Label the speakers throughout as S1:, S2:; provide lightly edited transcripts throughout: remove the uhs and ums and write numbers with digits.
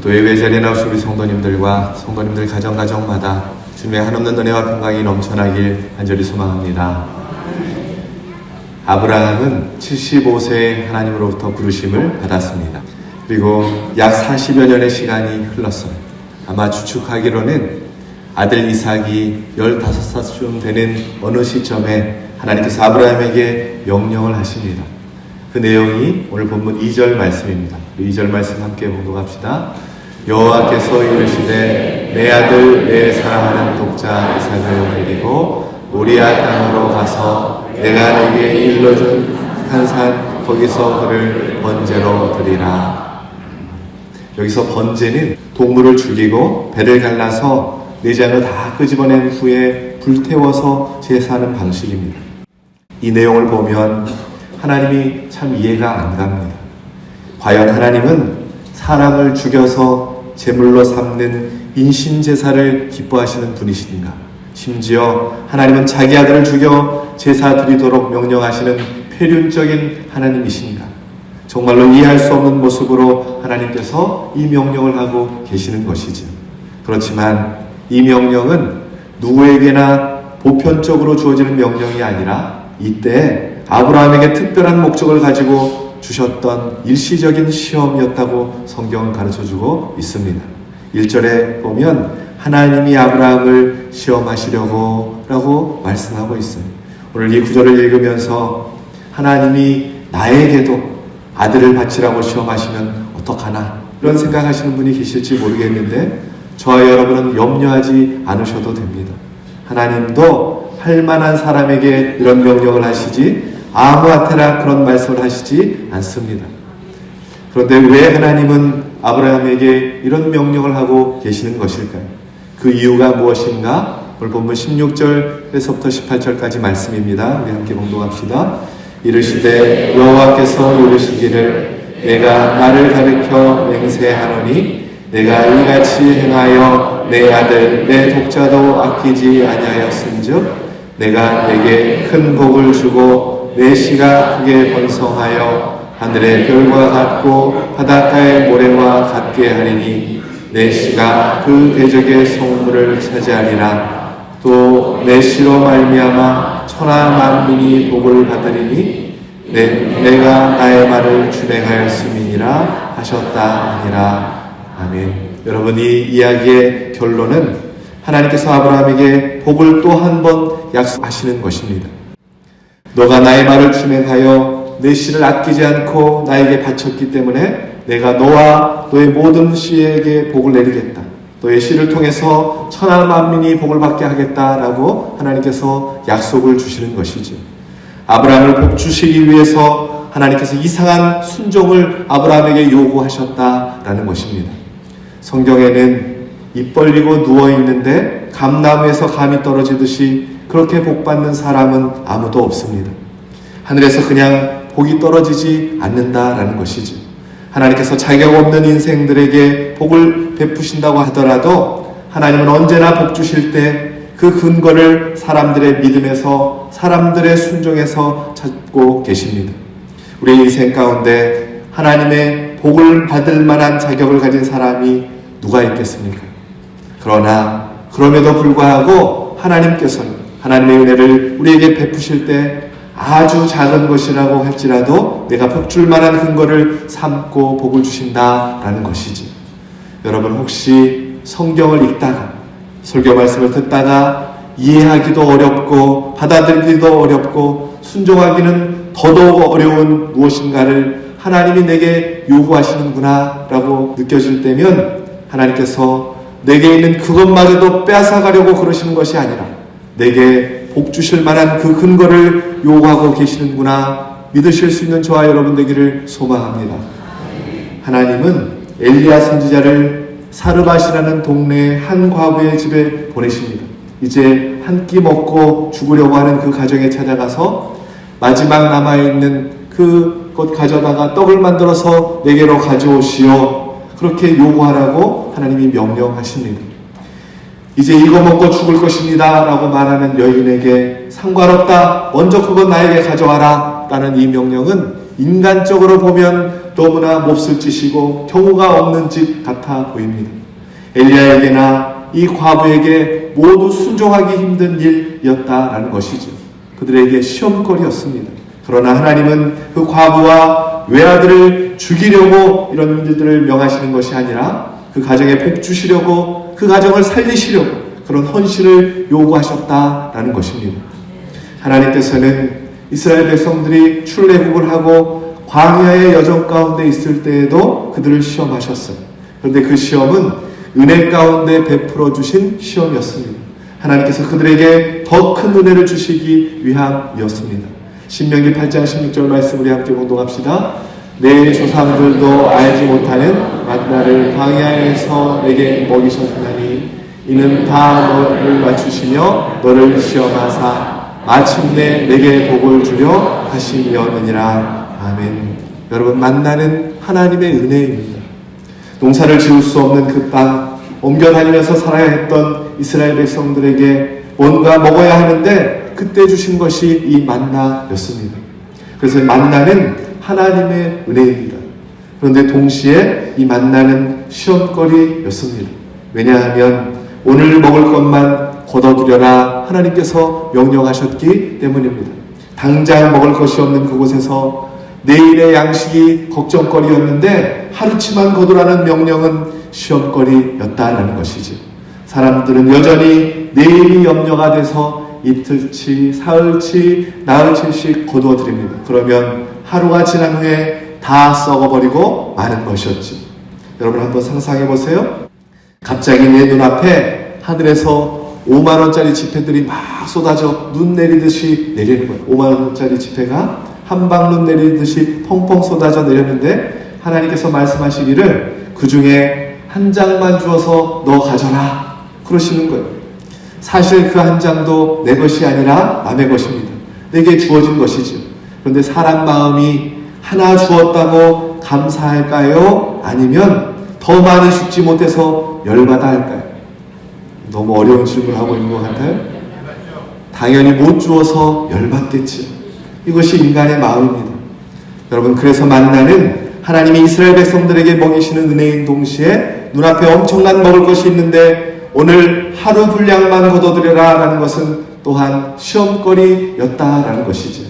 S1: 또 예배 자리에 나오신 우리 성도님들과 성도님들 가정마다 주님의 한없는 은혜와 평강이 넘쳐나길 간절히 소망합니다. 아브라함은 75세에 하나님으로부터 부르심을 받았습니다. 그리고 약 40여 년의 시간이 흘렀어요. 아마 추측하기로는 아들 이삭이 15살쯤 되는 어느 시점에 하나님께서 아브라함에게 명령을 하십니다. 그 내용이 오늘 본문 2절 말씀입니다. 그 2절 말씀 함께 봉독합시다. 여호와께서 이르시되 내 아들 내 사랑하는 독자 이삭을 데리고 모리아 땅으로 가서 내가 내게 일러준 한 산 거기서 그를 번제로 드리라. 여기서 번제는 동물을 죽이고 배를 갈라서 내장을 다 끄집어낸 후에 불태워서 제사하는 방식입니다. 이 내용을 보면 하나님이 참 이해가 안 갑니다. 과연 하나님은 사람을 죽여서 제물로 삼는 인신제사를 기뻐하시는 분이신가? 심지어 하나님은 자기 아들을 죽여 제사 드리도록 명령하시는 폐륜적인 하나님이신가? 정말로 이해할 수 없는 모습으로 하나님께서 이 명령을 하고 계시는 것이죠. 그렇지만 이 명령은 누구에게나 보편적으로 주어지는 명령이 아니라 이때 아브라함에게 특별한 목적을 가지고 주셨던 일시적인 시험이었다고 성경은 가르쳐주고 있습니다. 1절에 보면 하나님이 아브라함을 시험하시려고 라고 말씀하고 있어요. 오늘 이 구절을 읽으면서 하나님이 나에게도 아들을 바치라고 시험하시면 어떡하나 이런 생각하시는 분이 계실지 모르겠는데 저와 여러분은 염려하지 않으셔도 됩니다. 하나님도 할 만한 사람에게 이런 명령을 하시지 아무한테나 그런 말씀을 하시지 않습니다. 그런데 왜 하나님은 아브라함에게 이런 명령을 하고 계시는 것일까요? 그 이유가 무엇인가? 오늘 본문 16절에서부터 18절까지 말씀입니다. 우리 함께 봉독합시다. 이르시되 여호와께서 이르시기를 내가 나를 가리켜 맹세하노니 내가 이같이 행하여 내 아들 내 독자도 아끼지 아니하였은즉 내가 내게 큰 복을 주고 내 씨가 크게 번성하여 하늘의 별과 같고 바닷가의 모래와 같게 하리니 내 씨가 그 대적의 성물을 차지하리라. 또 내 씨로 말미암아 천하 만민이 복을 받으리니 내가 나의 말을 준행하였음이니라 하셨다 하니라. 아멘. 여러분, 이 이야기의 결론은 하나님께서 아브라함에게 복을 또 한 번 약속하시는 것입니다. 너가 나의 말을 준행하여 내 씨를 아끼지 않고 나에게 바쳤기 때문에 내가 너와 너의 모든 씨에게 복을 내리겠다. 너의 씨를 통해서 천하 만민이 복을 받게 하겠다라고 하나님께서 약속을 주시는 것이죠. 아브라함을 복 주시기 위해서 하나님께서 이상한 순종을 아브라함에게 요구하셨다라는 것입니다. 성경에는 입 벌리고 누워있는데 감나무에서 감이 떨어지듯이 그렇게 복받는 사람은 아무도 없습니다. 하늘에서 그냥 복이 떨어지지 않는다라는 것이죠. 하나님께서 자격 없는 인생들에게 복을 베푸신다고 하더라도 하나님은 언제나 복 주실 때 그 근거를 사람들의 믿음에서 사람들의 순종에서 찾고 계십니다. 우리의 인생 가운데 하나님의 복을 받을 만한 자격을 가진 사람이 누가 있겠습니까? 그러나 그럼에도 불구하고 하나님께서는 하나님의 은혜를 우리에게 베푸실 때 아주 작은 것이라고 할지라도 내가 복 줄 만한 근거를 삼고 복을 주신다라는 것이지. 여러분, 혹시 성경을 읽다가 설교 말씀을 듣다가 이해하기도 어렵고 받아들이기도 어렵고 순종하기는 더더욱 어려운 무엇인가를 하나님이 내게 요구하시는구나 라고 느껴질 때면 하나님께서 내게 있는 그것마저도 빼앗아가려고 그러시는 것이 아니라 내게 복 주실 만한 그 근거를 요구하고 계시는구나 믿으실 수 있는 저와 여러분 되기를 소망합니다. 하나님은 엘리야 선지자를 사르밧이라는 동네의 한 과부의 집에 보내십니다. 이제 한 끼 먹고 죽으려고 하는 그 가정에 찾아가서 마지막 남아있는 그것 가져다가 떡을 만들어서 내게로 가져오시오. 그렇게 요구하라고 하나님이 명령하십니다. 이제 이거 먹고 죽을 것입니다 라고 말하는 여인에게 상관없다, 먼저 그건 나에게 가져와라 라는 이 명령은 인간적으로 보면 너무나 몹쓸 짓이고 경우가 없는 짓 같아 보입니다. 엘리야에게나 이 과부에게 모두 순종하기 힘든 일이었다라는 것이죠. 그들에게 시험거리였습니다. 그러나 하나님은 그 과부와 외아들을 죽이려고 이런 일들을 명하시는 것이 아니라 그 가정에 복 주시려고 그 가정을 살리시려고 그런 헌신을 요구하셨다라는 것입니다. 하나님께서는 이스라엘 백성들이 출애굽을 하고 광야의 여정 가운데 있을 때에도 그들을 시험하셨어요. 그런데 그 시험은 은혜 가운데 베풀어 주신 시험이었습니다. 하나님께서 그들에게 더 큰 은혜를 주시기 위함이었습니다. 신명기 8장 16절 말씀 우리 함께 봉독합시다. 내 조상들도 알지 못하는 만나를 광야에서 내게 먹이셨나니 이는 다 너를 맞추시며 너를 시험하사 마침내 내게 복을 주려 하심이었느니라. 아멘. 여러분, 만나는 하나님의 은혜입니다. 농사를 지을 수 없는 그 땅, 옮겨 다니면서 살아야 했던 이스라엘 백성들에게 뭔가 먹어야 하는데 그때 주신 것이 이 만나였습니다. 그래서 만나는 하나님의 은혜입니다. 그런데 동시에 이 만나는 시험거리였습니다. 왜냐하면 오늘 먹을 것만 거둬두려라 하나님께서 명령하셨기 때문입니다. 당장 먹을 것이 없는 그곳에서 내일의 양식이 걱정거리였는데 하루치만 거두라는 명령은 시험거리였다라는 것이죠. 사람들은 여전히 내일이 염려가 돼서 이틀치, 사흘치, 나흘치씩 거두어 드립니다. 그러면 하루가 지난 후에 다 썩어버리고 마는 것이었죠. 여러분 한번 상상해 보세요. 갑자기 내 눈앞에 하늘에서 5만원짜리 지폐들이 막 쏟아져 눈 내리듯이 내리는 거예요. 5만원짜리 지폐가 한방눈 내리듯이 펑펑 쏟아져 내렸는데 하나님께서 말씀하시기를 그 중에 한 장만 주어서 너 가져라 그러시는 거예요. 사실 그 한 장도 내 것이 아니라 남의 것입니다. 내게 주어진 것이죠. 그런데 사람 마음이 하나 주었다고 감사할까요? 아니면 더 많이 죽지 못해서 열받아 할까요? 너무 어려운 질문을 하고 있는 것 같아요. 당연히 못 주어서 열받겠지요. 이것이 인간의 마음입니다. 여러분, 그래서 만나는 하나님이 이스라엘 백성들에게 먹이시는 은혜인 동시에 눈앞에 엄청난 먹을 것이 있는데 오늘 하루 분량만 거둬들여라 라는 것은 또한 시험거리였다라는 것이죠.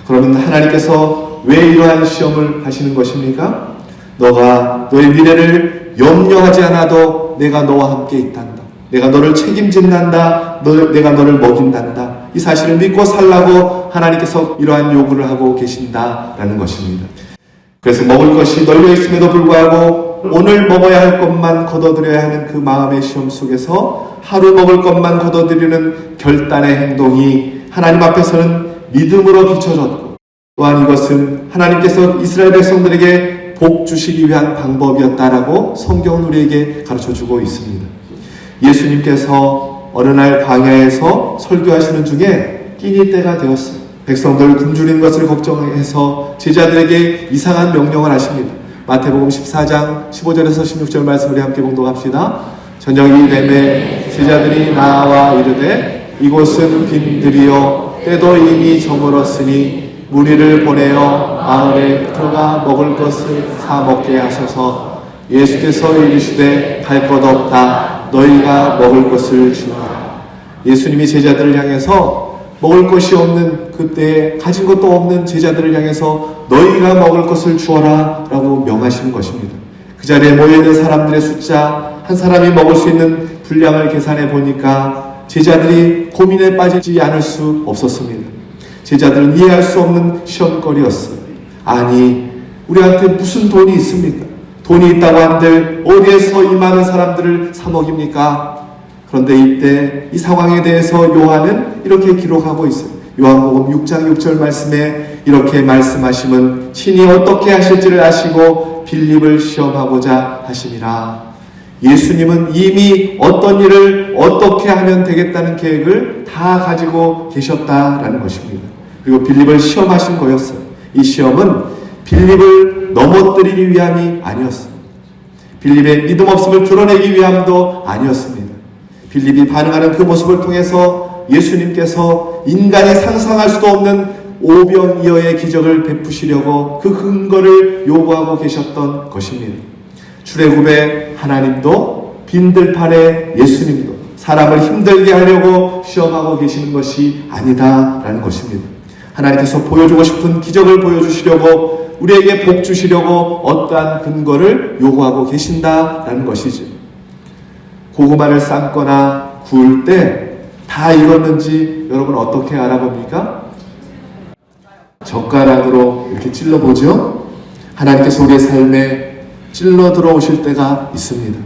S1: 그러면 하나님께서 왜 이러한 시험을 하시는 것입니까? 너가 너의 미래를 염려하지 않아도 내가 너와 함께 있단다. 내가 너를 책임진단다. 내가 너를 먹인단다. 이 사실을 믿고 살라고 하나님께서 이러한 요구를 하고 계신다라는 것입니다. 그래서 먹을 것이 널려 있음에도 불구하고 오늘 먹어야 할 것만 거둬들여야 하는 그 마음의 시험 속에서 하루 먹을 것만 거둬들이는 결단의 행동이 하나님 앞에서는 믿음으로 비춰졌고 또한 이것은 하나님께서 이스라엘 백성들에게 복 주시기 위한 방법이었다라고 성경은 우리에게 가르쳐주고 있습니다. 예수님께서 어느 날 광야에서 설교하시는 중에 끼니 때가 되었어요. 백성들 굶주린 것을 걱정해서 제자들에게 이상한 명령을 하십니다. 마태복음 14장 15절에서 16절 말씀 우리 함께 봉독합시다. 저녁이 되매 제자들이 나와 이르되 이곳은 빈들이요 때도 이미 저물었으니 무리를 보내어 마을에 들어가 먹을 것을 사 먹게 하소서. 예수께서 이르시되 갈 것 없다. 너희가 먹을 것을 주라. 예수님이 제자들을 향해서 먹을 것이 없는 그때 가진 것도 없는 제자들을 향해서 너희가 먹을 것을 주어라 라고 명하시는 것입니다. 그 자리에 모여있는 사람들의 숫자 한 사람이 먹을 수 있는 분량을 계산해 보니까 제자들이 고민에 빠지지 않을 수 없었습니다. 제자들은 이해할 수 없는 시험거리였어요. 아니, 우리한테 무슨 돈이 있습니까? 돈이 있다고 한들 어디에서 이 많은 사람들을 사 먹입니까? 그런데 이때 이 상황에 대해서 요한은 이렇게 기록하고 있어요. 요한복음 6장 6절 말씀에 이렇게 말씀하심은 친히 어떻게 하실지를 아시고 빌립을 시험하고자 하심이라. 예수님은 이미 어떤 일을 어떻게 하면 되겠다는 계획을 다 가지고 계셨다라는 것입니다. 그리고 빌립을 시험하신 거였어요. 이 시험은 빌립을 넘어뜨리기 위함이 아니었습니다. 빌립의 믿음 없음을 드러내기 위함도 아니었습니다. 빌립이 반응하는 그 모습을 통해서 예수님께서 인간이 상상할 수도 없는 오병이어의 기적을 베푸시려고 그 근거를 요구하고 계셨던 것입니다. 출애굽의 하나님도 빈들판의 예수님도 사람을 힘들게 하려고 시험하고 계시는 것이 아니다라는 것입니다. 하나님께서 보여주고 싶은 기적을 보여주시려고 우리에게 복 주시려고 어떠한 근거를 요구하고 계신다라는 것이죠. 고구마를 삶거나 구울 때 다 익었는지 여러분 어떻게 알아봅니까? 젓가락으로 이렇게 찔러보죠. 하나님께서 우리의 삶에 찔러 들어오실 때가 있습니다.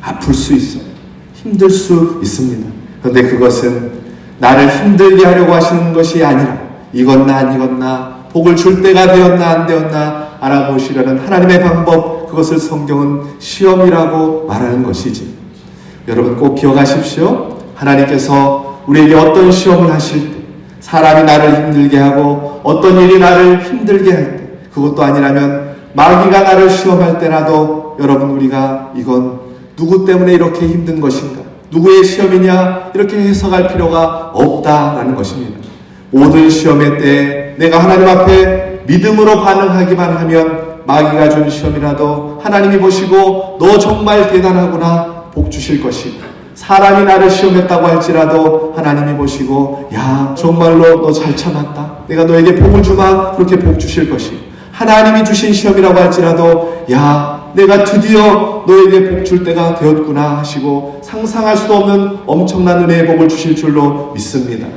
S1: 아플 수 있어요. 힘들 수 있습니다. 그런데 그것은 나를 힘들게 하려고 하시는 것이 아니라 익었나 안 익었나, 복을 줄 때가 되었나 안 되었나 알아보시려는 하나님의 방법, 그것을 성경은 시험이라고 말하는 것이지. 여러분 꼭 기억하십시오. 하나님께서 우리에게 어떤 시험을 하실 때, 사람이 나를 힘들게 하고 어떤 일이 나를 힘들게 할 때, 그것도 아니라면 마귀가 나를 시험할 때라도 여러분 우리가 이건 누구 때문에 이렇게 힘든 것인가, 누구의 시험이냐 이렇게 해석할 필요가 없다라는 것입니다. 모든 시험의 때에 내가 하나님 앞에 믿음으로 반응하기만 하면 마귀가 준 시험이라도 하나님이 보시고 너 정말 대단하구나 복 주실 것이고, 사람이 나를 시험했다고 할지라도 하나님이 보시고 야 정말로 너 잘 참았다, 내가 너에게 복을 주마 그렇게 복 주실 것이고, 하나님이 주신 시험이라고 할지라도 야 내가 드디어 너에게 복 줄 때가 되었구나 하시고 상상할 수도 없는 엄청난 은혜의 복을 주실 줄로 믿습니다.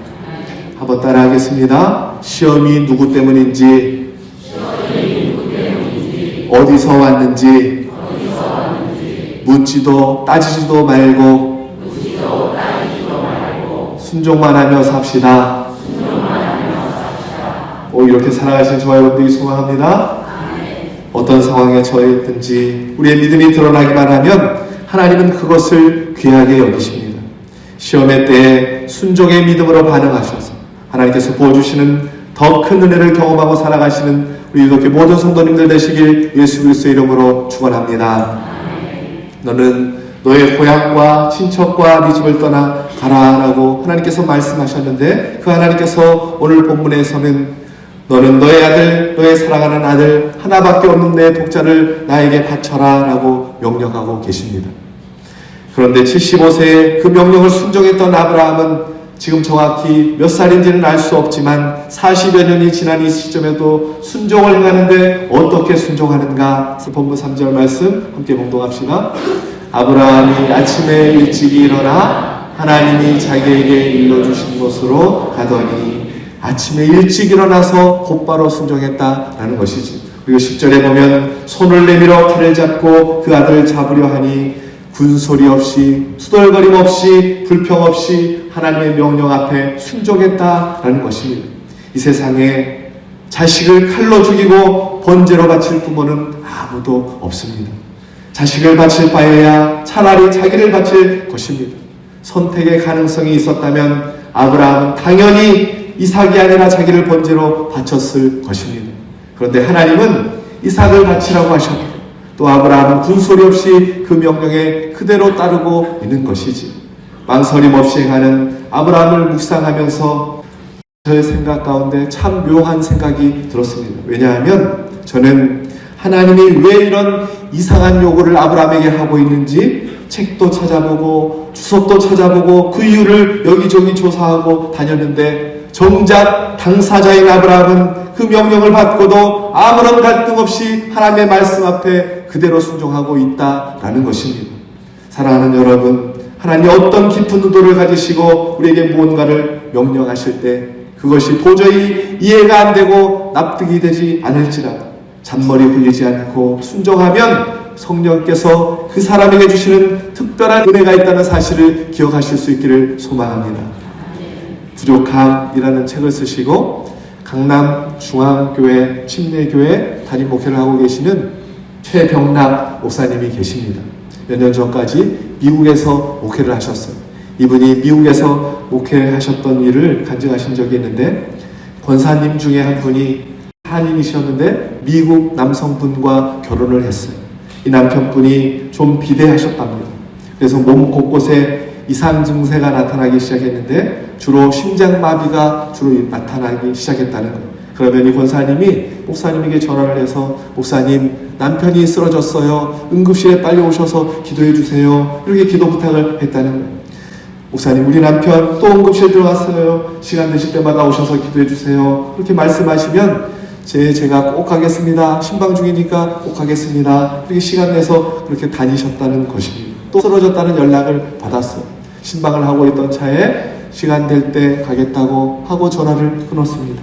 S1: 한번 따라하겠습니다. 시험이 누구 때문인지, 어디서 왔는지 묻지도 따지지도 말고 순종만 하며 삽시다. 이렇게 살아가신 저와 여러분들이 소망합니다. 어떤 상황에 처했든지 우리의 믿음이 드러나기만 하면 하나님은 그것을 귀하게 여기십니다. 시험의 때에 순종의 믿음으로 반응하셔서 하나님께서 부어주시는 더 큰 은혜를 경험하고 살아가시는 우리 이렇게 모든 성도님들 되시길 예수 그리스도의 이름으로 축원합니다. 너는 너의 고향과 친척과 네 집을 떠나 가라라고 하나님께서 말씀하셨는데, 그 하나님께서 오늘 본문에서는 너는 너의 아들, 너의 사랑하는 아들 하나밖에 없는 내 독자를 나에게 바쳐라 라고 명령하고 계십니다. 그런데 75세에 그 명령을 순종했던 아브라함은 지금 정확히 몇 살인지는 알 수 없지만 40여 년이 지난 이 시점에도 순종을 행하는데 어떻게 순종하는가? 본문 3절 말씀 함께 봉독합시다. 아브라함이 아침에 일찍 일어나 하나님이 자기에게 일러주신 곳으로 가더니 아침에 일찍 일어나서 곧바로 순종했다라는 것이지. 그리고 10절에 보면 손을 내밀어 칼을 잡고 그 아들을 잡으려 하니 군소리 없이 투덜거림 없이 불평 없이 하나님의 명령 앞에 순종했다라는 것입니다. 이 세상에 자식을 칼로 죽이고 번제로 바칠 부모는 아무도 없습니다. 자식을 바칠 바에야 차라리 자기를 바칠 것입니다. 선택의 가능성이 있었다면 아브라함은 당연히 이삭이 아니라 자기를 번제로 바쳤을 것입니다. 그런데 하나님은 이삭을 바치라고 하셨고 또 아브라함은 군소리 없이 그 명령에 그대로 따르고 있는 것이지. 망설임 없이 행하는 아브라함을 묵상하면서 저의 생각 가운데 참 묘한 생각이 들었습니다. 왜냐하면 저는 하나님이 왜 이런 이상한 요구를 아브라함에게 하고 있는지 책도 찾아보고 주석도 찾아보고 그 이유를 여기저기 조사하고 다녔는데 정작 당사자인 아브라함은 그 명령을 받고도 아무런 갈등 없이 하나님의 말씀 앞에 그대로 순종하고 있다라는 것입니다. 사랑하는 여러분, 하나님이 어떤 깊은 의도를 가지시고 우리에게 무언가를 명령하실 때 그것이 도저히 이해가 안 되고 납득이 되지 않을지라도 잔머리 굴리지 않고 순종하면 성령께서 그 사람에게 주시는 특별한 은혜가 있다는 사실을 기억하실 수 있기를 소망합니다. 부족함이라는 책을 쓰시고 강남 중앙교회 침례교회 담임 목회를 하고 계시는 최병락 목사님이 계십니다. 몇 년 전까지 미국에서 목회를 하셨어요. 이분이 미국에서 목회하셨던 일을 간증하신 적이 있는데 권사님 중에 한 분이 한인이셨는데 미국 남성분과 결혼을 했어요. 이 남편분이 좀 비대하셨답니다. 그래서 몸 곳곳에 이상 증세가 나타나기 시작했는데 주로 심장마비가 주로 나타나기 시작했다는 거예요. 그러면 이 권사님이 목사님에게 전화를 해서 목사님 남편이 쓰러졌어요. 응급실에 빨리 오셔서 기도해 주세요. 이렇게 기도 부탁을 했다는 거예요. 목사님 우리 남편 또 응급실에 들어갔어요. 시간 되실 때마다 오셔서 기도해 주세요. 그렇게 말씀하시면 제가 꼭 가겠습니다. 신방 중이니까 꼭 가겠습니다. 이렇게 시간 내서 그렇게 다니셨다는 것입니다. 또 쓰러졌다는 연락을 받았어요. 신방을 하고 있던 차에 시간 될 때 가겠다고 하고 전화를 끊었습니다.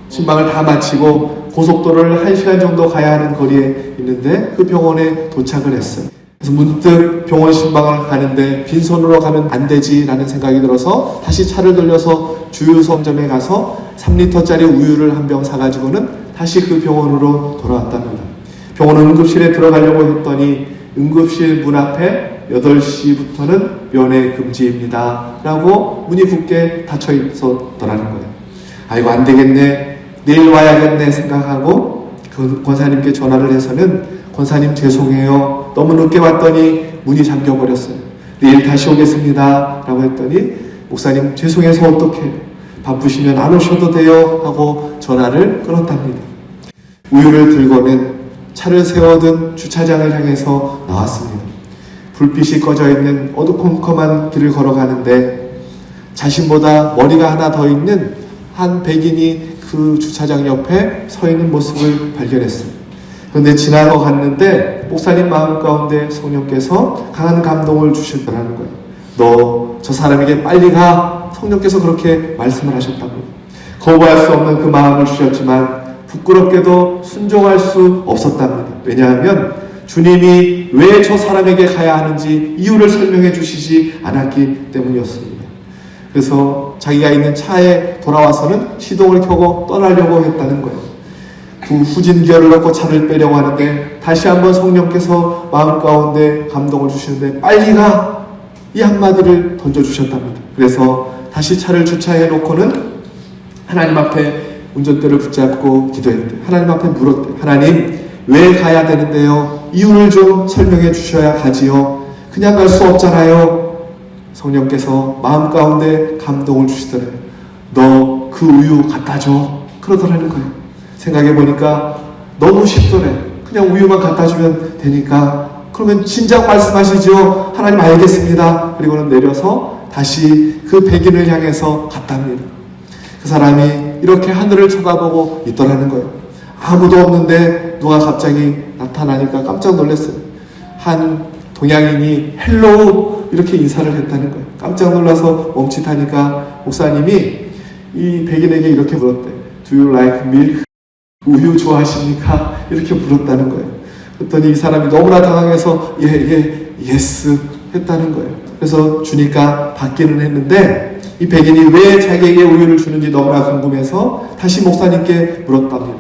S1: 신방을 다 마치고 고속도로를 1시간 정도 가야 하는 거리에 있는데 그 병원에 도착을 했어요. 그래서 문득 병원 신방을 가는데 빈손으로 가면 안 되지라는 생각이 들어서 다시 차를 돌려서 주유성점에 가서 3리터짜리 우유를 한 병 사가지고는 다시 그 병원으로 돌아왔답니다. 병원 응급실에 들어가려고 했더니 응급실 문 앞에 8시부터는 면회 금지입니다 라고 문이 굳게 닫혀 있었더라는 거예요. 아이고 안 되겠네, 내일 와야겠네 생각하고 그 권사님께 전화를 해서는 권사님 죄송해요, 너무 늦게 왔더니 문이 잠겨버렸어요. 내일 다시 오겠습니다 라고 했더니 목사님 죄송해서 어떡해, 바쁘시면 안 오셔도 돼요 하고 전화를 끊었답니다. 우유를 들고는 차를 세워둔 주차장을 향해서 나왔습니다. 불빛이 꺼져 있는 어두컴컴한 길을 걸어가는데 자신보다 머리가 하나 더 있는 한 백인이 그 주차장 옆에 서 있는 모습을 발견했어요. 그런데 지나고 갔는데 목사님 마음 가운데 성령께서 강한 감동을 주셨다는 거예요. 너 저 사람에게 빨리 가. 성령께서 그렇게 말씀을 하셨답니다. 거부할 수 없는 그 마음을 주셨지만 부끄럽게도 순종할 수 없었답니다. 왜냐하면 주님이 왜 저 사람에게 가야 하는지 이유를 설명해 주시지 않았기 때문이었습니다. 그래서 자기가 있는 차에 돌아와서는 시동을 켜고 떠나려고 했다는 거예요. 그 후진기어를 넣고 차를 빼려고 하는데 다시 한번 성령께서 마음 가운데 감동을 주시는데 빨리 가! 이 한마디를 던져주셨답니다. 그래서 다시 차를 주차해 놓고는 하나님 앞에 운전대를 붙잡고 기도했대. 하나님 앞에 물었대. 하나님 왜 가야 되는데요? 이유를 좀 설명해 주셔야 가지요. 그냥 갈 수 없잖아요. 성령께서 마음 가운데 감동을 주시더래요. 너 그 우유 갖다 줘. 그러더라는 거예요. 생각해 보니까 너무 쉽더래. 그냥 우유만 갖다 주면 되니까. 그러면 진작 말씀하시죠. 하나님 알겠습니다. 그리고는 내려서 다시 그 백인을 향해서 갔답니다. 그 사람이 이렇게 하늘을 쳐다보고 있더라는 거예요. 아무도 없는데 누가 갑자기 나타나니까 깜짝 놀랐어요. 한 동양인이 헬로우 이렇게 인사를 했다는 거예요. 깜짝 놀라서 멈칫하니까 목사님이 이 백인에게 이렇게 물었대. Do you like milk? 우유 좋아하십니까? 이렇게 물었다는 거예요. 그랬더니 이 사람이 너무나 당황해서 예스 했다는 거예요. 그래서 주니까 받기는 했는데 이 백인이 왜 자기에게 우유를 주는지 너무나 궁금해서 다시 목사님께 물었답니다.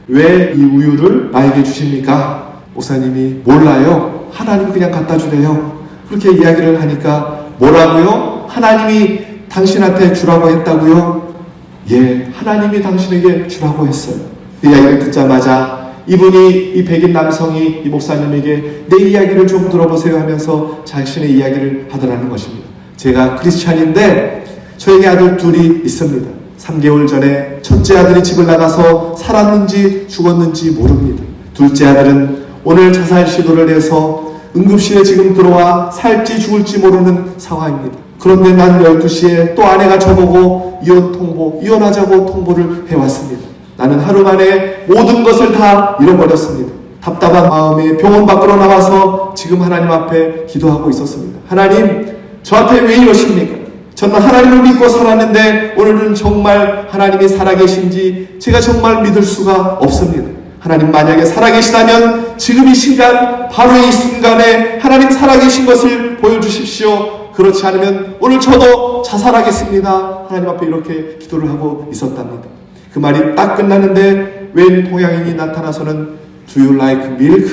S1: 왜 이 우유를 나에게 주십니까? 목사님이 몰라요. 하나님 그냥 갖다 주래요. 그렇게 이야기를 하니까 뭐라고요? 하나님이 당신한테 주라고 했다고요? 예, 하나님이 당신에게 주라고 했어요. 그 이야기를 듣자마자 이분이 이 백인 남성이 이 목사님에게 내 이야기를 좀 들어보세요 하면서 자신의 이야기를 하더라는 것입니다. 제가 크리스찬인데 저에게 아들 둘이 있습니다. 3개월 전에 첫째 아들이 집을 나가서 살았는지 죽었는지 모릅니다. 둘째 아들은 오늘 자살 시도를 해서 응급실에 지금 들어와 살지 죽을지 모르는 상황입니다. 그런데 난 12시에 또 아내가 저보고 이혼하자고 통보를 해왔습니다. 나는 하루 만에 모든 것을 다 잃어버렸습니다. 답답한 마음에 병원 밖으로 나와서 지금 하나님 앞에 기도하고 있었습니다. 하나님, 저한테 왜 이러십니까? 저는 하나님을 믿고 살았는데 오늘은 정말 하나님이 살아계신지 제가 정말 믿을 수가 없습니다. 하나님 만약에 살아계시다면 지금 이 시간, 바로 이 순간에 하나님 살아계신 것을 보여주십시오. 그렇지 않으면 오늘 저도 자살하겠습니다. 하나님 앞에 이렇게 기도를 하고 있었답니다. 그 말이 딱 끝났는데 웬 동양인이 나타나서는 Do you like milk?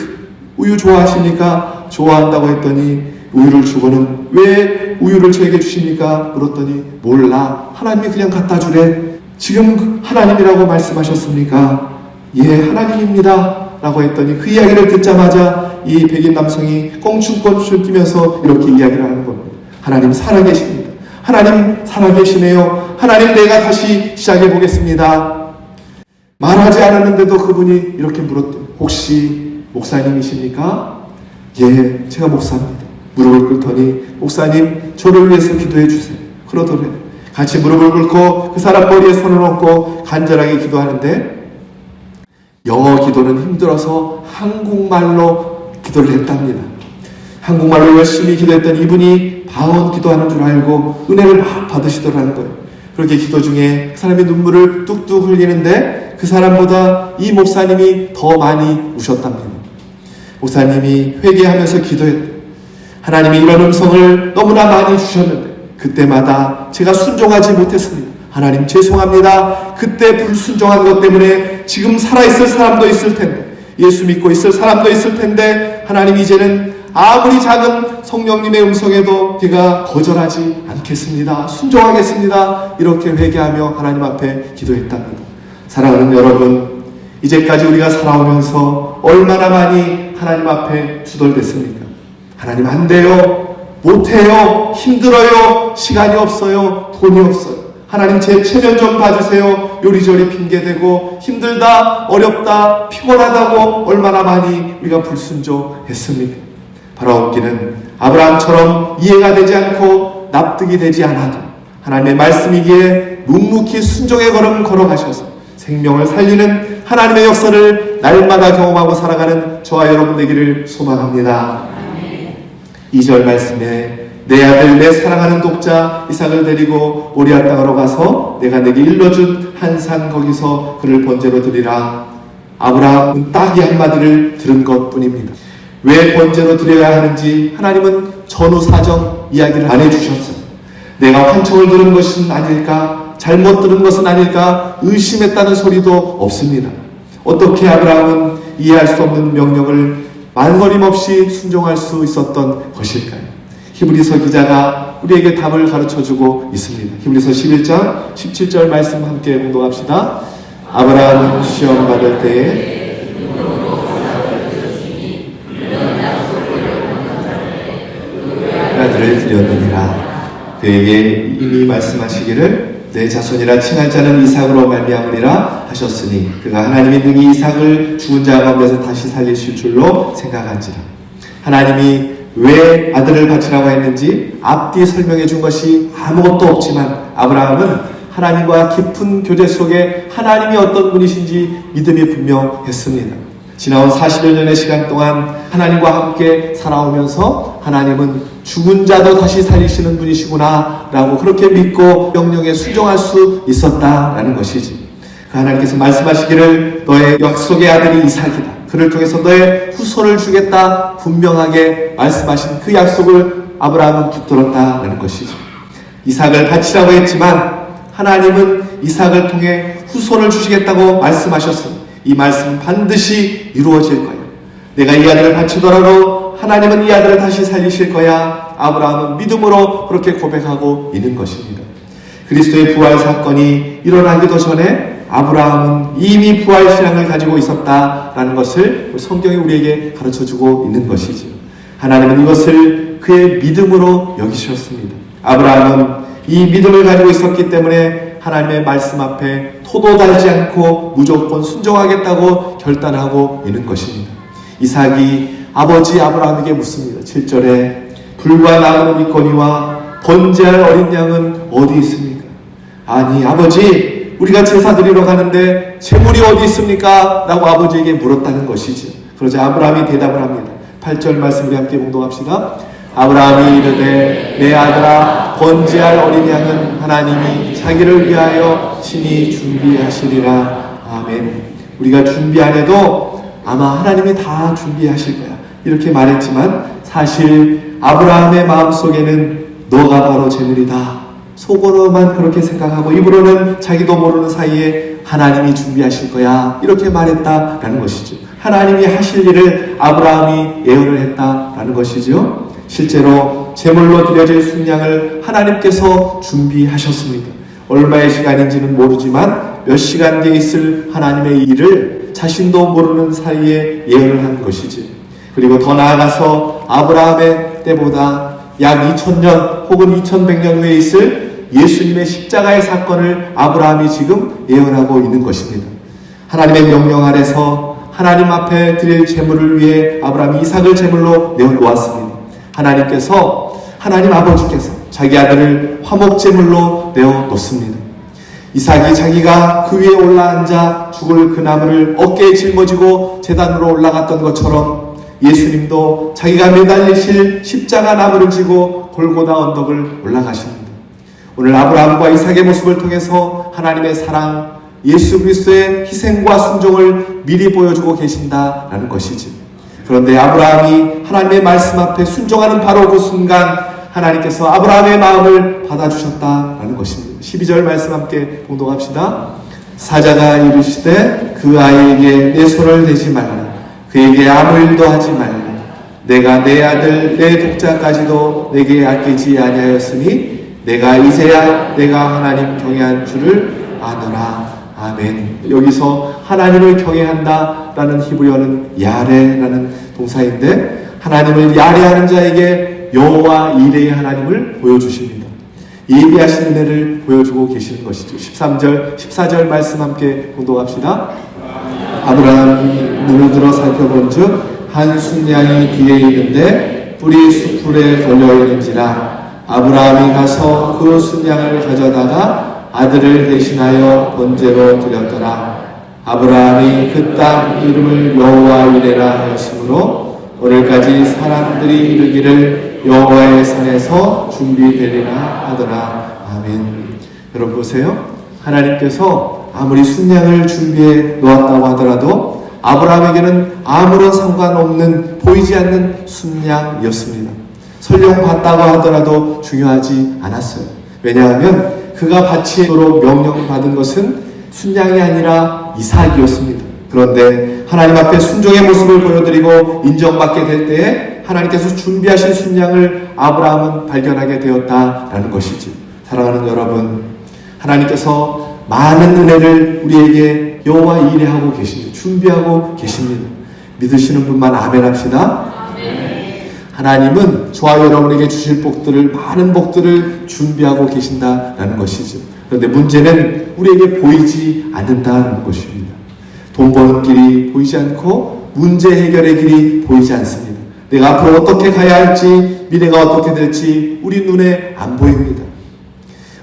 S1: 우유 좋아하십니까? 좋아한다고 했더니 우유를 주고는 왜 우유를 저에게 주십니까? 물었더니 몰라. 하나님이 그냥 갖다 주래. 지금 하나님이라고 말씀하셨습니까? 예, 하나님입니다. 라고 했더니 그 이야기를 듣자마자 이 백인 남성이 껑충껑충 뛰면서 이렇게 이야기를 하는 겁니다. 하나님 살아계십니다. 하나님 살아계시네요. 하나님 내가 다시 시작해 보겠습니다. 말하지 않았는데도 그분이 이렇게 물었대요. 혹시 목사님이십니까? 예, 제가 목사입니다. 무릎을 꿇더니 목사님 저를 위해서 기도해 주세요. 그러더래요. 같이 무릎을 꿇고 그 사람 머리에 손을 얹고 간절하게 기도하는데 영어 기도는 힘들어서 한국말로 기도를 했답니다. 한국말로 열심히 기도했던 이분이 방언 기도하는 줄 알고 은혜를 막 받으시더라는 거예요. 그렇게 기도 중에 그 사람이 눈물을 뚝뚝 흘리는데 그 사람보다 이 목사님이 더 많이 우셨답니다. 목사님이 회개하면서 기도했대요. 하나님이 이런 음성을 너무나 많이 주셨는데 그때마다 제가 순종하지 못했습니다. 하나님 죄송합니다. 그때 불순종한 것 때문에 지금 살아있을 사람도 있을 텐데, 예수 믿고 있을 사람도 있을 텐데, 하나님 이제는 아무리 작은 성령님의 음성에도 제가 거절하지 않겠습니다. 순종하겠습니다. 이렇게 회개하며 하나님 앞에 기도했답니다. 사랑하는 여러분, 이제까지 우리가 살아오면서 얼마나 많이 하나님 앞에 투덜댔습니까? 하나님 안 돼요. 못해요. 힘들어요. 시간이 없어요. 돈이 없어요. 하나님 제 체면 좀 봐주세요. 요리조리 핑계대고 힘들다, 어렵다, 피곤하다고 얼마나 많이 우리가 불순종했습니까? 바라옵기는 아브라함처럼 이해가 되지 않고 납득이 되지 않아도 하나님의 말씀이기에 묵묵히 순종의 걸음 걸어가셔서 생명을 살리는 하나님의 역사를 날마다 경험하고 살아가는 저와 여러분 되기를 소망합니다. 2절 말씀에 내 아들 내 사랑하는 독자 이삭을 데리고 모리아 땅으로 가서 내가 내게 일러준 한 산 거기서 그를 번제로 드리라. 아브라함은 딱 이 한마디를 들은 것뿐입니다. 왜 번제로 드려야 하는지 하나님은 전후 사정 이야기를 안 해주셨어요. 내가 환청을 들은 것은 아닐까, 잘못 들은 것은 아닐까 의심했다는 소리도 없습니다. 어떻게 아브라함은 이해할 수 없는 명령을 만거림 없이 순종할 수 있었던 것일까요? 히브리서 기자가 우리에게 답을 가르쳐주고 있습니다. 히브리서 11장 17절 말씀 함께 공독합시다. 아브라함은 시험 받을 때에 아들을 드렸느니라. 그에게 이미 말씀하시기를 내 자손이라 칭할 자는 이삭으로 말미암으리라 하셨으니 그가 하나님이 능히 이삭을 죽은 자 가운데서 다시 살리실 줄로 생각한지라. 하나님이 왜 아들을 바치라고 했는지 앞뒤 설명해 준 것이 아무것도 없지만 아브라함은 하나님과 깊은 교제 속에 하나님이 어떤 분이신지 믿음이 분명했습니다. 지나온 40여 년의 시간 동안 하나님과 함께 살아오면서 하나님은 죽은 자도 다시 살리시는 분이시구나 라고 그렇게 믿고 명령에 순종할 수 있었다라는 것이지. 그 하나님께서 말씀하시기를 너의 약속의 아들이 이삭이다. 그를 통해서 너의 후손을 주겠다 분명하게 말씀하신 그 약속을 아브라함은 붙들었다라는 것이죠. 이삭을 바치라고 했지만 하나님은 이삭을 통해 후손을 주시겠다고 말씀하셨습니다. 이 말씀은 반드시 이루어질 거예요. 내가 이 아들을 바치더라도 하나님은 이 아들을 다시 살리실 거야. 아브라함은 믿음으로 그렇게 고백하고 있는 것입니다. 그리스도의 부활 사건이 일어나기도 전에 아브라함은 이미 부활 신앙을 가지고 있었다라는 것을 성경이 우리에게 가르쳐주고 있는 것이죠. 하나님은 이것을 그의 믿음으로 여기셨습니다. 아브라함은 이 믿음을 가지고 있었기 때문에 하나님의 말씀 앞에 토도 달지 않고 무조건 순종하겠다고 결단하고 있는 것입니다. 이삭이 아버지 아브라함에게 묻습니다. 7절에 불과 나무는 있거니와 번제할 어린 양은 어디 있습니까? 아니 아버지 우리가 제사 드리러 가는데 제물이 어디 있습니까? 라고 아버지에게 물었다는 것이죠. 그러자 아브라함이 대답을 합니다. 8절 말씀 우리 함께 공독합시다. 아브라함이 이르되 내 아들아 번제할 어린 양은 하나님이 자기를 위하여 친히 준비하시리라. 아멘. 우리가 준비 안 해도 아마 하나님이 다 준비하실 거야 이렇게 말했지만 사실 아브라함의 마음속에는 너가 바로 제물이다 속으로만 그렇게 생각하고 입으로는 자기도 모르는 사이에 하나님이 준비하실 거야 이렇게 말했다라는 것이죠. 하나님이 하실 일을 아브라함이 예언을 했다라는 것이죠. 실제로 제물로 드려질 순양을 하나님께서 준비하셨습니다. 얼마의 시간인지는 모르지만 몇 시간 뒤에 있을 하나님의 일을 자신도 모르는 사이에 예언을 한 것이지. 그리고 더 나아가서 아브라함의 때보다 약 2000년 혹은 2100년 후에 있을 예수님의 십자가의 사건을 아브라함이 지금 예언하고 있는 것입니다. 하나님의 명령 아래서 하나님 앞에 드릴 제물을 위해 아브라함이 이삭을 제물로 내어놓았습니다. 하나님 아버지께서 자기 아들을 화목제물로 내어놓습니다. 이삭이 자기가 그 위에 올라앉아 죽을 그 나무를 어깨에 짊어지고 제단으로 올라갔던 것처럼 예수님도 자기가 매달리실 십자가 나무를 지고 골고다 언덕을 올라가십니다. 오늘 아브라함과 이삭의 모습을 통해서 하나님의 사랑, 예수 그리스도의 희생과 순종을 미리 보여주고 계신다라는 것이지. 그런데 아브라함이 하나님의 말씀 앞에 순종하는 바로 그 순간 하나님께서 아브라함의 마음을 받아주셨다라는 것입니다. 12절 말씀 함께 봉독합시다. 사자가 이르시되 그 아이에게 내 손을 대지 말라. 그에게 아무 일도 하지 말라. 내가 내 아들 내 독자까지도 내게 아끼지 아니하였으니 내가 이제야 내가 하나님 경외한 줄을 아노라. 아멘. 여기서 하나님을 경외한다라는 히브리어는 야레라는 동사인데 하나님을 야레하는 자에게 여호와 이레의 하나님을 보여주십니다. 예비하신 은혜를 보여주고 계시는 것이죠. 13절, 14절 말씀 함께 공독합시다. 아브라함이 눈을 들어 살펴본 즉 한 순양이 뒤에 있는데 뿔이 수풀에 걸려 있는지라 아브라함이 가서 그 순양을 가져다가 아들을 대신하여 번제로 드렸더라. 아브라함이 그 땅 이름을 여호와 이레라 하였으므로 오늘까지 사람들이 이르기를 여호와의 산에서 준비되리라 하더라. 아멘. 여러분 보세요. 하나님께서 아무리 순양을 준비해 놓았다고 하더라도 아브라함에게는 아무런 상관없는 보이지 않는 순양이었습니다. 설령 봤다고 하더라도 중요하지 않았어요. 왜냐하면 그가 바치도록 명령받은 것은 순양이 아니라 이삭이었습니다. 그런데 하나님 앞에 순종의 모습을 보여드리고 인정받게 될 때에 하나님께서 준비하신 순양을 아브라함은 발견하게 되었다라는 것이지. 사랑하는 여러분, 하나님께서 많은 은혜를 우리에게 여호와 이레하고 계십니다. 준비하고 계십니다. 믿으시는 분만 아멘 합시다. 하나님은 저와 여러분에게 주실 복들을, 많은 복들을 준비하고 계신다라는 것이죠. 그런데 문제는 우리에게 보이지 않는다는 것입니다. 돈 버는 길이 보이지 않고 문제 해결의 길이 보이지 않습니다. 내가 앞으로 어떻게 가야 할지, 미래가 어떻게 될지 우리 눈에 안 보입니다.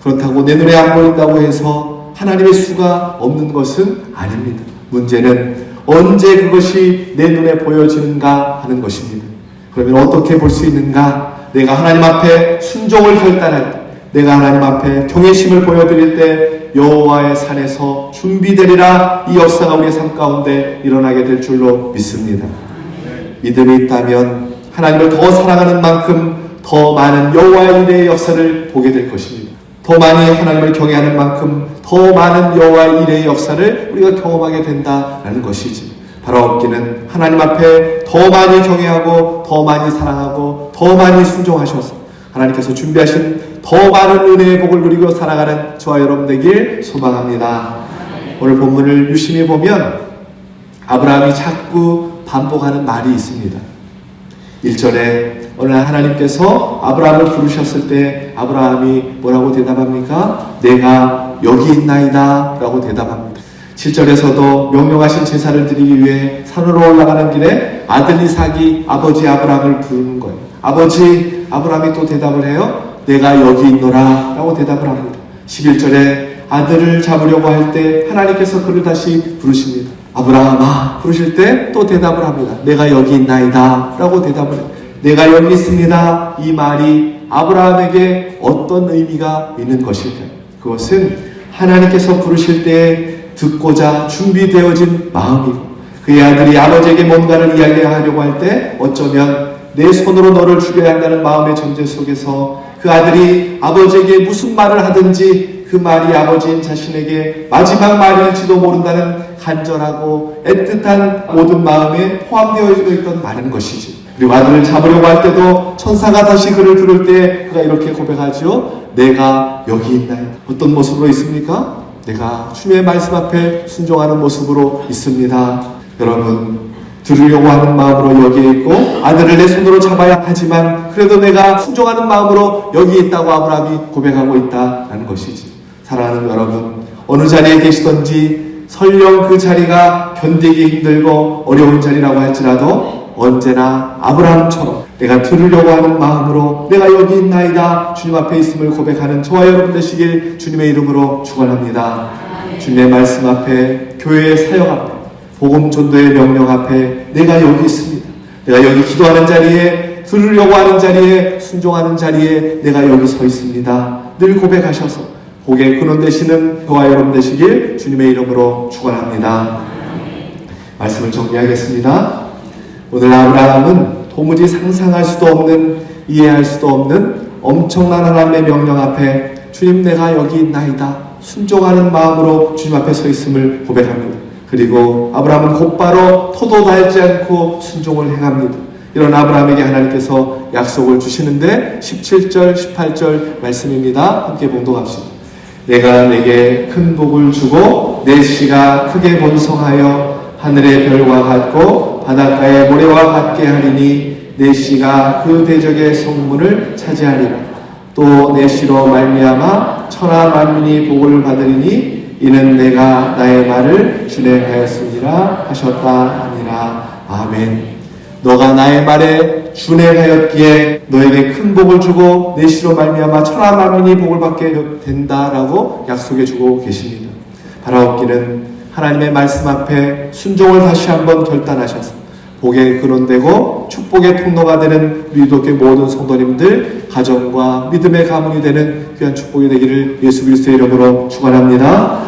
S1: 그렇다고 내 눈에 안 보인다고 해서 하나님의 수가 없는 것은 아닙니다. 문제는 언제 그것이 내 눈에 보여지는가 하는 것입니다. 그러면 어떻게 볼 수 있는가? 내가 하나님 앞에 순종을 결단할 때, 내가 하나님 앞에 경외심을 보여드릴 때 여호와의 산에서 준비되리라. 이 역사가 우리의 삶 가운데 일어나게 될 줄로 믿습니다. 믿음이 있다면 하나님을 더 사랑하는 만큼 더 많은 여호와 이레의 역사를 보게 될 것입니다. 더 많이 하나님을 경외하는 만큼 더 많은 여호와 이레의 역사를 우리가 경험하게 된다라는 것이지. 바라옵기는 하나님 앞에 더 많이 경외하고 더 많이 사랑하고 더 많이 순종하셔서 하나님께서 준비하신 더 많은 은혜의 복을 누리고 살아가는 저와 여러분 되길 소망합니다. 오늘 본문을 유심히 보면 아브라함이 자꾸 반복하는 말이 있습니다. 1절에 오늘 하나님께서 아브라함을 부르셨을 때 아브라함이 뭐라고 대답합니까? 내가 여기 있나이다 라고 대답합니다. 7절에서도 명령하신 제사를 드리기 위해 산으로 올라가는 길에 아들 이삭이 아버지 아브라함을 부르는 거예요. 아버지 아브라함이 또 대답을 해요. 내가 여기 있노라 라고 대답을 합니다. 11절에 아들을 잡으려고 할 때 하나님께서 그를 다시 부르십니다. 아브라함아 부르실 때 또 대답을 합니다. 내가 여기 있나이다 라고 대답을 해요. 내가 여기 있습니다. 이 말이 아브라함에게 어떤 의미가 있는 것일까요? 그것은 하나님께서 부르실 때 듣고자 준비되어진 마음이고 그의 아들이 아버지에게 뭔가를 이야기하려고 할 때 어쩌면 내 손으로 너를 죽여야 한다는 마음의 전제 속에서 그 아들이 아버지에게 무슨 말을 하든지 그 말이 아버지인 자신에게 마지막 말일지도 모른다는 간절하고 애틋한 모든 마음에 포함되어 있던 말인 것이지. 그리고 아들을 잡으려고 할 때도 천사가 다시 그를 부를 때 그가 이렇게 고백하죠. 내가 여기 있나요? 어떤 모습으로 있습니까? 내가 주님의 말씀 앞에 순종하는 모습으로 있습니다. 여러분 들으려고 하는 마음으로 여기에 있고 아들을 내 손으로 잡아야 하지만 그래도 내가 순종하는 마음으로 여기에 있다고 아브라함이 고백하고 있다라는 것이지. 사랑하는 여러분, 어느 자리에 계시던지 설령 그 자리가 견디기 힘들고 어려운 자리라고 할지라도 언제나 아브라함처럼 내가 들으려고 하는 마음으로 내가 여기 있나이다 주님 앞에 있음을 고백하는 저와 여러분 되시길 주님의 이름으로 축원합니다. 주님의 말씀 앞에, 교회의 사역 앞에, 복음 전도의 명령 앞에 내가 여기 있습니다. 내가 여기 기도하는 자리에, 들으려고 하는 자리에, 순종하는 자리에 내가 여기 서 있습니다. 늘 고백하셔서 복의 근원 되시는 저와 여러분 되시길 주님의 이름으로 축원합니다. 말씀을 정리하겠습니다. 오늘 아브라함은 도무지 상상할 수도 없는, 이해할 수도 없는 엄청난 하나님의 명령 앞에 주님 내가 여기 있나이다 순종하는 마음으로 주님 앞에 서 있음을 고백합니다. 그리고 아브라함은 곧바로 토도 달지 않고 순종을 행합니다. 이런 아브라함에게 하나님께서 약속을 주시는데 17절 18절 말씀입니다. 함께 봉독합시다. 내가 내게 큰 복을 주고 내 씨가 크게 번성하여 하늘의 별과 같고 바닷가의 모래와 같게 하리니 내 씨가 그 대적의 성문을 차지하리라. 또 내 씨로 말미암아 천하 만민이 복을 받으리니 이는 내가 나의 말을 준행하였습니다 하셨다 하니라. 아멘. 너가 나의 말에 준행하였기에 너에게 큰 복을 주고 내 씨로 말미암아 천하 만민이 복을 받게 된다라고 약속해 주고 계십니다. 바라옵기는 하나님의 말씀 앞에 순종을 다시 한번 결단하셔서 복의 근원되고 축복의 통로가 되는 우리 기독교 모든 성도님들 가정과 믿음의 가문이 되는 귀한 축복이 되기를 예수 그리스도의 이름으로 축원합니다.